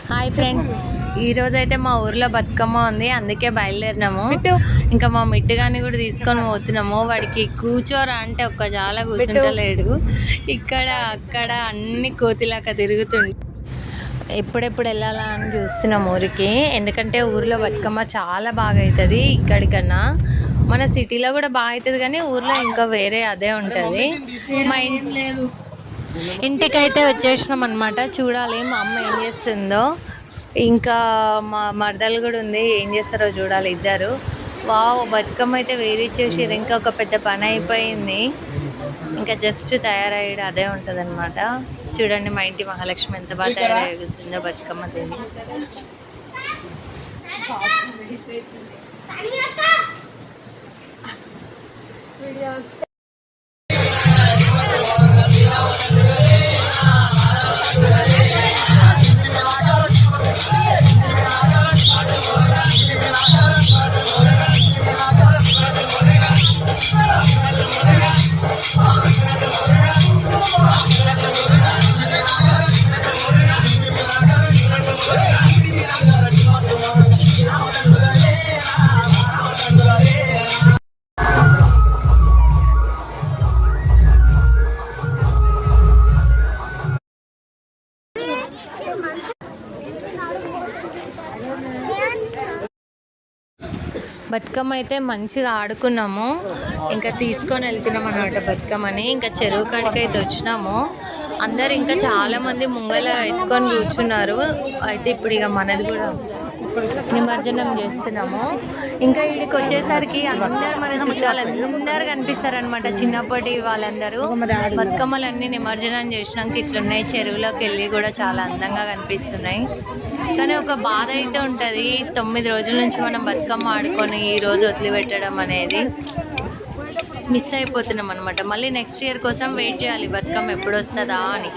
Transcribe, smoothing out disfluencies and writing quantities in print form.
Hi friends, ఈరోజు అయితే మా ఊర్లో బతుకమ్మ ఉంది, అందుకే బయలుదేరినాము. ఇంకా మా మిట్టుగాని కూడా తీసుకొని పోతున్నాము. వాడికి కూర్చోరా అంటే ఒక్క జాల కూర్చుంటలేడు. ఇక్కడ అక్కడ అన్ని కోతిలాగా తిరుగుతుండు. ఎప్పుడెప్పుడు వెళ్ళాలా అని చూస్తున్నాం ఊరికి. ఎందుకంటే ఊర్లో బతుకమ్మ చాలా బాగా అవుతుంది ఇక్కడికన్నా. మన సిటీలో కూడా బాగా అవుతుంది, కానీ ఊర్లో ఇంకా వేరే అదే ఉంటుంది. మా ఇంటికైతే వచ్చేసినాం అనమాట. చూడాలి మా అమ్మ ఏం చేస్తుందో. ఇంకా మా మరదలు కూడా ఉంది, ఏం చేస్తారో చూడాలి ఇద్దరు. వావ్, బతుకమ్మ అయితే వేరిచ్చేసారు. ఇంకా ఒక పెద్ద పని అయిపోయింది. ఇంకా జస్ట్ తయారయ్యేది అదే ఉంటుంది అనమాట. చూడండి మా ఇంటి మహాలక్ష్మి ఎంత బాగా తయారయ్యిందో బతుకమ్మ తిని. బతుకమ్మ అయితే మంచిగా ఆడుకున్నాము. ఇంకా తీసుకొని వెళ్తున్నాం అన్నమాట బతుకమ్మని. ఇంకా చెరువు కాడికి అయితే వచ్చినాము. అందరు ఇంకా చాలా మంది ముంగల ఎత్తుకొని కూర్చున్నారు. అయితే ఇప్పుడు ఇక మనది కూడా నిమజ్జనం చేస్తున్నాము. ఇంకా వీడికి వచ్చేసరికి అందరు మన చుట్టాలు అందరు కనిపిస్తారనమాట. చిన్నప్పటి వాళ్ళందరూ బతుకమ్మలన్నీ నిమజ్జనం చేసినాక ఇట్లున్నాయి. చెరువులోకి వెళ్ళి కూడా చాలా అందంగా కనిపిస్తున్నాయి. కానీ ఒక బాధ అయితే ఉంటుంది, 9 రోజుల నుంచి మనం బతుకమ్మ ఆడుకొని ఈ రోజు వదిలిపెట్టడం అనేది మిస్ అయిపోతున్నాం అనమాట. మళ్ళీ నెక్స్ట్ ఇయర్ కోసం వెయిట్ చేయాలి బతుకమ్మ ఎప్పుడు వస్తుందా అని.